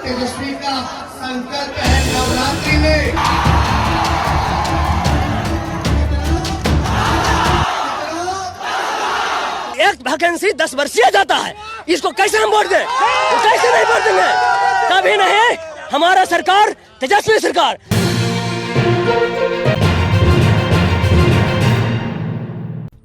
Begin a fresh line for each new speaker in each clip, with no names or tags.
तेजस्वी का संकल्प है नवरात्रि में
एक वैकेंसी 10 वर्षीय जाता है, इसको कैसे हम वोट दें? कैसे नहीं वोट देंगे? कभी नहीं। हमारा सरकार तेजस्वी सरकार।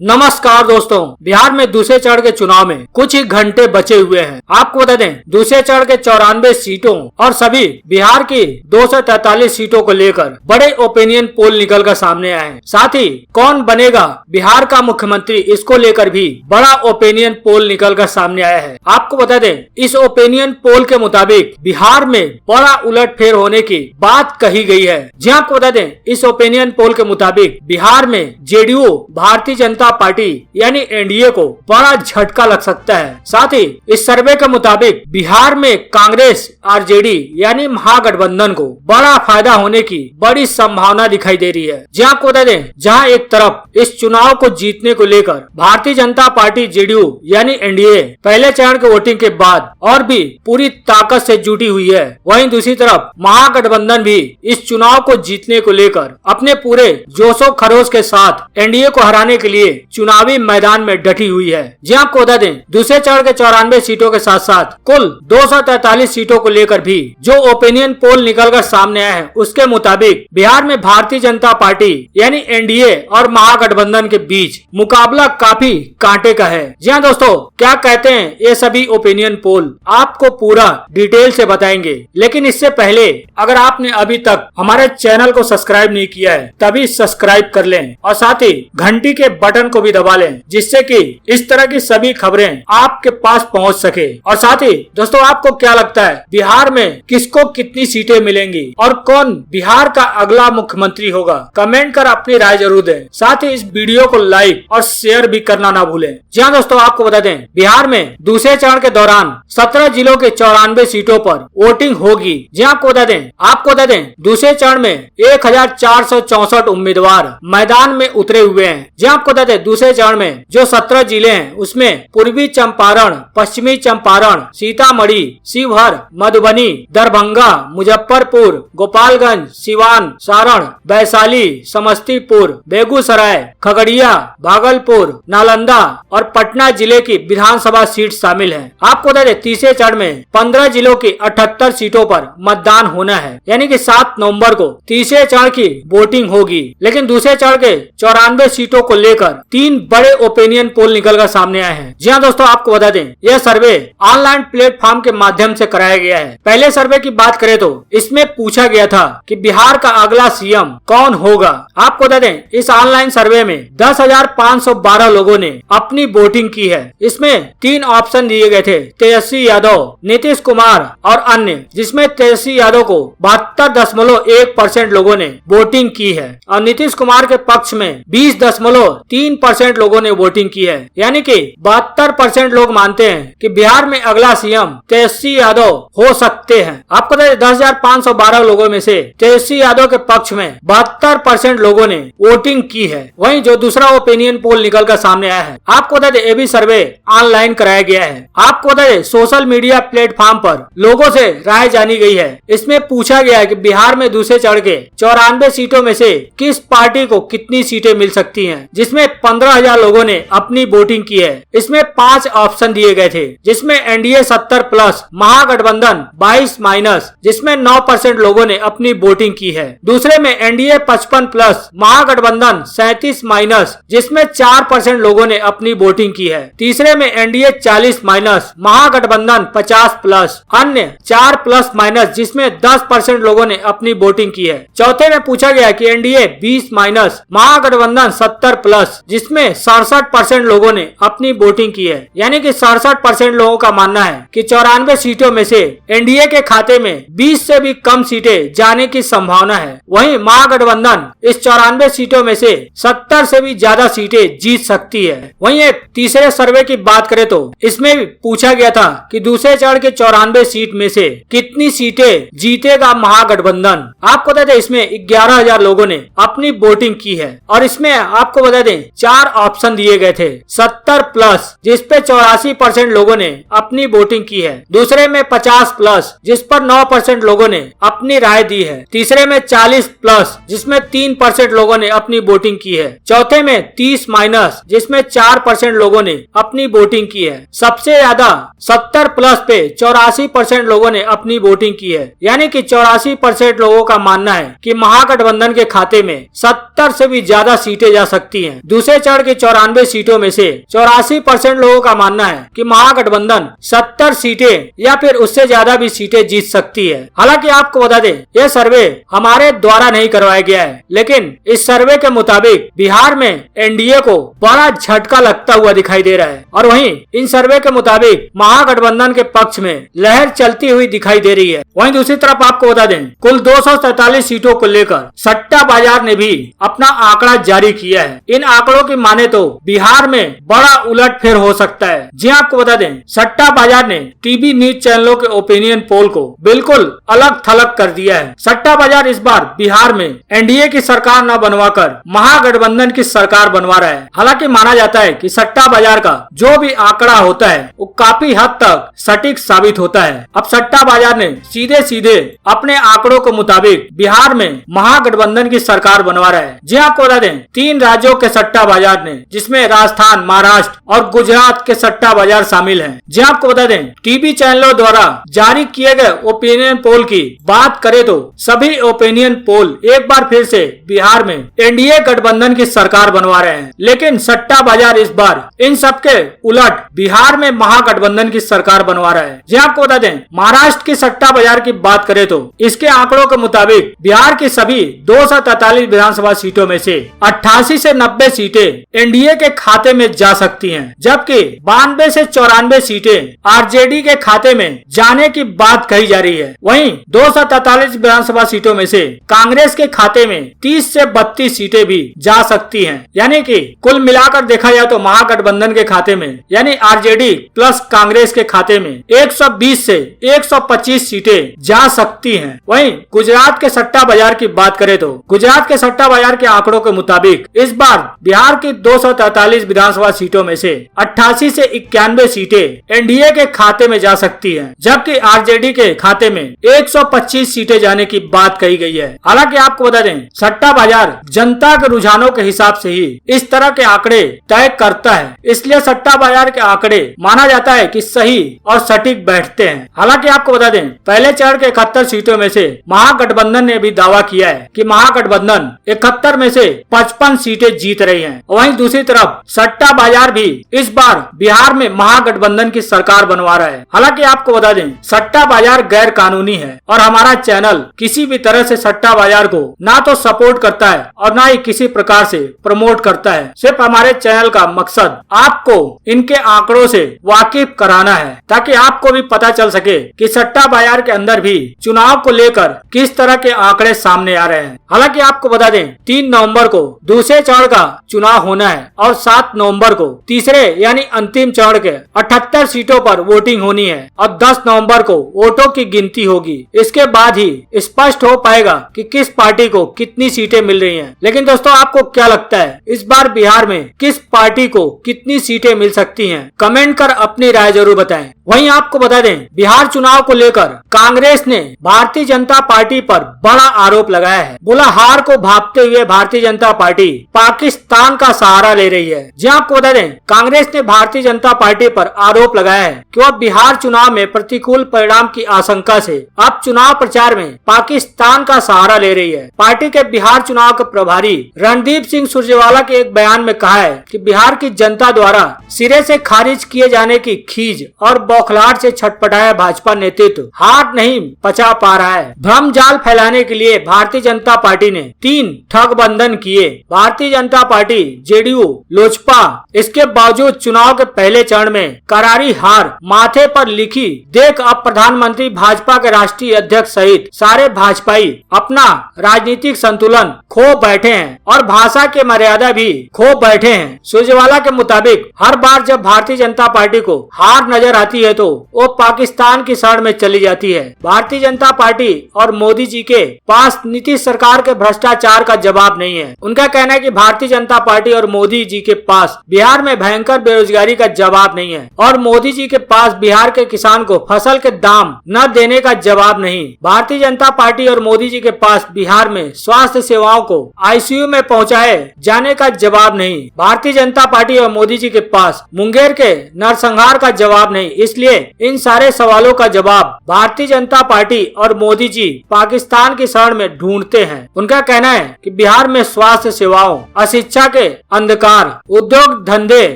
नमस्कार दोस्तों, बिहार में दूसरे चरण के चुनाव में कुछ ही घंटे बचे हुए हैं। आपको बता दें, दूसरे चरण के 94 सीटों और सभी बिहार की 243 सीटों को लेकर बड़े ओपिनियन पोल निकल कर सामने आए हैं। साथ ही कौन बनेगा बिहार का मुख्यमंत्री, इसको लेकर भी बड़ा ओपिनियन पोल निकल कर सामने आया है। आपको बता दें, इस ओपिनियन पोल के मुताबिक बिहार में बड़ा उलटफेर होने की बात कही गई है। जी आपको बता दें, इस ओपिनियन पोल के मुताबिक बिहार में जेडीयू भारतीय जनता पार्टी यानी एनडीए को बड़ा झटका लग सकता है। साथ ही इस सर्वे के मुताबिक बिहार में कांग्रेस आरजेडी यानी महागठबंधन को बड़ा फायदा होने की बड़ी संभावना दिखाई दे रही है। जी आपको बता दें, जहां एक तरफ इस चुनाव को जीतने को लेकर भारतीय जनता पार्टी जेडीयू यानी एनडीए पहले चरण के वोटिंग के बाद और भी पूरी ताकत से जुटी हुई है, वहीं दूसरी तरफ महागठबंधन भी इस चुनाव को जीतने को लेकर अपने पूरे जोशो खरोश के साथ एनडीए को हराने के लिए चुनावी मैदान में डटी हुई है। जी आपको बता दें, दूसरे चरण के 94 सीटों के साथ साथ कुल 243 सीटों को लेकर भी जो ओपिनियन पोल निकलकर सामने आया है, उसके मुताबिक बिहार में भारतीय जनता पार्टी यानी एनडीए और महागठबंधन के बीच मुकाबला काफी कांटे का है। जी हाँ दोस्तों, क्या कहते हैं ये सभी ओपिनियन पोल, आपको पूरा डिटेल से बताएंगे। लेकिन इससे पहले अगर आपने अभी तक हमारे चैनल को सब्सक्राइब नहीं किया है, तभी सब्सक्राइब कर लें और साथ ही घंटी के बटन को भी दबा लें, जिससे कि इस तरह की सभी खबरें आपके पास पहुंच सके। और साथ ही दोस्तों, आपको क्या लगता है बिहार में किसको कितनी सीटें मिलेंगी और कौन बिहार का अगला मुख्यमंत्री होगा? कमेंट कर अपनी राय जरूर दें। साथ ही इस वीडियो को लाइक और शेयर भी करना ना भूलें। जी हाँ दोस्तों, आपको बता दें, बिहार में दूसरे चरण के दौरान 17 जिलों के 94 सीटों पर वोटिंग होगी। जी आपको बता दें, दूसरे चरण में 1464 उम्मीदवार मैदान में उतरे हुए हैं। जी आपको बता दें, दूसरे चरण में जो 17 जिले हैं, उसमें पूर्वी चंपारण, पश्चिमी चंपारण, सीतामढ़ी, शिवहर, मधुबनी, दरभंगा, मुजफ्फरपुर, गोपालगंज, सिवान, सारण, वैशाली, समस्तीपुर, बेगूसराय, खगड़िया, भागलपुर, नालंदा और पटना जिले की विधानसभा सीट शामिल है। आपको बता दें, तीसरे चरण में 15 जिलों की 78 सीटों पर मतदान होना है, यानी कि 7 नवंबर को तीसरे चरण की वोटिंग होगी। लेकिन दूसरे चरण के 94 सीटों को लेकर 3 बड़े ओपिनियन पोल निकलकर सामने आए हैं। जी हाँ दोस्तों, आपको बता दें, यह सर्वे ऑनलाइन प्लेटफॉर्म के माध्यम से कराया गया है। पहले सर्वे की बात करें तो इसमें पूछा गया था कि बिहार का अगला सीएम कौन होगा। आपको बता दें, इस ऑनलाइन सर्वे में 10,512 लोगों ने अपनी वोटिंग की है। इसमें 3 ऑप्शन दिए गए थे, तेजस्वी यादव, नीतीश कुमार और अन्य, जिसमें तेजस्वी यादव को 72.1% लोगों ने वोटिंग की है और नीतीश कुमार के पक्ष में 20.3% लोगों ने वोटिंग की है। यानी कि 72% लोग मानते हैं कि बिहार में अगला सीएम तेजस्वी यादव हो सकते हैं। आपको 10,512 लोगों में से तेजस्वी यादव के पक्ष में 72% लोगों ने वोटिंग की है। वहीं जो दूसरा ओपिनियन पोल निकल कर सामने आया है, आपको बता दें, ये भी सर्वे ऑनलाइन कराया गया है। आपको बता दें, सोशल मीडिया प्लेटफॉर्म पर लोगों से राय जानी गई है। इसमें पूछा गया है कि बिहार में दूसरे चरण के 94 सीटों में से किस पार्टी को कितनी सीटें मिल सकती हैं, जिसमें 15,000 लोगों ने अपनी वोटिंग की है। इसमें 5 ऑप्शन दिए गए थे, जिसमें एनडीए 70 प्लस, महागठबंधन 22 माइनस, जिसमें 9% लोगों ने अपनी वोटिंग की है। दूसरे में एनडीए 55 प्लस, महागठबंधन 37 माइनस, जिसमें 4% लोगों ने अपनी वोटिंग की है। तीसरे में एनडीए 40 माइनस, महागठबंधन 50 प्लस, अन्य 4 प्लस माइनस, जिसमें 10% लोगों ने अपनी वोटिंग की है। चौथे में पूछा गया कि एनडीए 20 माइनस, महागठबंधन 70 प्लस, जिसमें 67% लोगों ने अपनी वोटिंग की है। यानी कि 67% लोगों का मानना है कि 94 सीटों में से एनडीए के खाते में 20 से भी कम सीटें जाने की संभावना है। वहीं महागठबंधन इस 94 सीटों में से 70 से भी ज्यादा सीटें जीत सकती है। वहीं एक तीसरे सर्वे की बात करें तो इसमें भी पूछा गया था कि दूसरे चरण के 94 सीट में से कितनी सीटें जीतेगा महागठबंधन। आपको बता दें, इसमें 11,000 लोगों ने अपनी वोटिंग की है और इसमें आपको बता दें 4 ऑप्शन दिए गए थे। 70+ जिसपे 84% लोगों ने अपनी वोटिंग की है। दूसरे में 50+ जिस पर 9% लोगों ने अपनी राय दी है। तीसरे में 40+ जिसमें 3% लोगों ने अपनी वोटिंग की है। चौथे में 30- जिसमें 4% लोगों ने अपनी वोटिंग की है। सबसे ज्यादा 70+ पे 84% लोगों ने अपनी वोटिंग की है। यानी कि 84% लोगों का मानना है कि महागठबंधन के खाते में 70 से भी ज्यादा सीटें जा सकती हैं। दूसरे चरण की 94 सीटों में से 84% लोगों का मानना है कि महागठबंधन 70 सीटें या फिर उससे ज्यादा भी सीटें जीत सकती है। हालांकि आपको बता दें, यह सर्वे हमारे द्वारा नहीं करवाया गया है, लेकिन इस सर्वे के मुताबिक बिहार में एनडीए को बड़ा झटका लगता हुआ दिखाई दे रहा है। और वहीं इन सर्वे के मुताबिक महागठबंधन के पक्ष में लहर चलती हुई दिखाई दे रही है। वहीं दूसरी तरफ आपको बता दें, कुल 243 सीटों को लेकर सट्टा बाजार ने भी अपना आंकड़ा जारी किया है। इन आंकड़ों की माने तो बिहार में बड़ा उलटफेर हो सकता है। जी आपको बता दें, सट्टा बाजार ने टीवी न्यूज चैनलों के ओपिनियन पोल को बिल्कुल अलग थलग कर दिया है। सट्टा बाजार इस बार बिहार में एनडीए की सरकार न बनवाकर महागठबंधन की सरकार बनवा रहा है। हालांकि माना जाता है कि सट्टा बाजार का जो भी आंकड़ा होता है वो काफी हद तक सटीक साबित होता है। अब सट्टा बाजार ने सीधे सीधे अपने आंकड़ों के मुताबिक बिहार में महागठबंधन की सरकार बनवा रहा है। जी आपको बता दें, 3 राज्यों के सट्टा बाजार ने, जिसमें राजस्थान, महाराष्ट्र और गुजरात के सट्टा बाजार शामिल हैं। जी आपको बता दें, टीवी चैनलों द्वारा जारी किए गए ओपिनियन पोल की बात करें तो सभी ओपिनियन पोल एक बार फिर से बिहार में एनडीए गठबंधन की सरकार बनवा रहे हैं। लेकिन सट्टा बाजार इस बार इन सबके उलट बिहार में महागठबंधन की सरकार बनवा रहा है। जी आपको बता दें, महाराष्ट्र की सट्टा बाजार की बात करें तो इसके आंकड़ों के मुताबिक बिहार की सभी 243 विधानसभा सीटों में से 88 से 90 सीटें एनडीए के खाते में जा सकती हैं, जबकि 92 से 94 सीटें आरजेडी के खाते में जाने की बात कही जा रही है। वहीं 243 विधानसभा सीटों में से कांग्रेस के खाते में 30 से 32 सीटें भी जा सकती हैं। यानी कि कुल मिलाकर देखा जाए तो महागठबंधन के खाते में यानी आरजेडी प्लस कांग्रेस के खाते में 120 से 125 सीटें जा सकती हैं। वहीं गुजरात के सट्टा बाजार की बात करें तो गुजरात के सट्टा बाजार के आंकड़ों के मुताबिक इस बार बिहार की 243 विधानसभा सीटों में से 88 से 91 सीटें एनडीए के खाते में जा सकती हैं, जबकि आरजेडी के खाते में 125 सीटें जाने की बात कही गई है। हालांकि आपको बता दें, सट्टा बाजार जनता के रुझानों के हिसाब से ही इस तरह के आंकड़े तय करता है, इसलिए सट्टा बाजार के आंकड़े माना जाता है कि सही और सटीक बैठते हैं। हालांकि आपको बता दें, पहले चरण के 71 सीटों में से महागठबंधन ने भी दावा किया है कि महागठबंधन 71 में से 55 सीटें जीत रही हैं। वहीं दूसरी तरफ सट्टा बाजार भी इस बार बिहार में महागठबंधन की सरकार बनवा रहा है। हालांकि आपको बता दें, सट्टा बाजार गैर कानूनी है और हमारा चैनल किसी भी तरह से सट्टा बाजार को ना तो सपोर्ट करता है और ना ही किसी प्रकार से प्रमोट करता है। सिर्फ हमारे चैनल का मकसद आपको इनके आंकड़ों से वाकिफ कराना है, ताकि आपको भी पता चल सके कि सट्टा बाजार के अंदर भी चुनाव को लेकर किस तरह के आंकड़े सामने आ रहे हैं। हालांकि आपको बता दें, 3 नवंबर को दूसरे चरण का चुनाव होना है और 7 नवंबर को तीसरे यानी अंतिम चरण के 78 सीटों पर वोटिंग होनी है और 10 नवंबर को वोटों की गिनती होगी। इसके बाद ही स्पष्ट हो पाएगा कि किस पार्टी को कितनी सीटें मिल रही हैं। लेकिन दोस्तों, आपको क्या लगता है, इस बार बिहार में किस पार्टी को कितनी सीटें मिल सकती हैं? कमेंट कर अपनी राय जरूर बताएं। वहीं आपको बता दें, बिहार चुनाव को लेकर कांग्रेस ने भारतीय जनता पार्टी पर बड़ा आरोप लगाया है। बोला, हार को भांपते हुए भारतीय जनता पार्टी पाकिस्तान का सहारा ले रही है। जी आपको बता दें, कांग्रेस ने भारतीय जनता पार्टी पर आरोप लगाया है कि वह बिहार चुनाव में प्रतिकूल परिणाम की आशंका से अब चुनाव प्रचार में पाकिस्तान का सहारा ले रही है। पार्टी के बिहार चुनाव के प्रभारी रणदीप सिंह सुरजेवाला के एक बयान में कहा है कि बिहार की जनता द्वारा सिरे से खारिज किए जाने की खीज और बौखलाहट से छटपटाया भाजपा नेतृत्व हार नहीं पचा पा रहा है। भ्रम जाल फैलाने के लिए भारतीय जनता पार्टी ने 3 ठगबंधन किए। भारतीय जनता पार्टी, जेडीयू, लोजपा इसके बावजूद चुनाव के पहले चरण में करारी हार माथे पर लिखी देख अब प्रधानमंत्री, भाजपा के राष्ट्रीय अध्यक्ष सहित सारे भाजपाई अपना राजनीतिक संतुलन खो बैठे हैं और भाषा के मर्यादा भी खो बैठे हैं। सुरजेवाला के मुताबिक हर बार जब भारतीय जनता पार्टी को हार नजर आती है तो वो पाकिस्तान की शरण में चली जाती है। भारतीय जनता पार्टी और मोदी जी के पास नीतीश सरकार के भ्रष्टाचार का जवाब नहीं है। उनका कहना है कि भारतीय जनता पार्टी और मोदी जी के पास बिहार में भयंकर बेरोजगारी का जवाब नहीं है और मोदी जी के पास बिहार के किसान को फसल के दाम न देने का जवाब नहीं। भारतीय जनता पार्टी और मोदी जी के पास बिहार में स्वास्थ्य सेवाओं को आईसीयू में पहुंचाए जाने का जवाब नहीं। भारतीय जनता पार्टी और मोदी जी के पास मुंगेर के नरसंहार का जवाब नहीं। इसलिए इन सारे सवालों का जवाब भारतीय जनता पार्टी और मोदी जी पाकिस्तान की शरण में ढूंढते हैं। उनका कहना है कि बिहार में स्वास्थ्य सेवाओं, अशिक्षा के अंधकार, उद्योग धंधे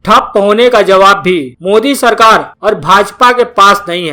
ठप होने का जवाब भी मोदी सरकार और भाजपा के पास नहीं है।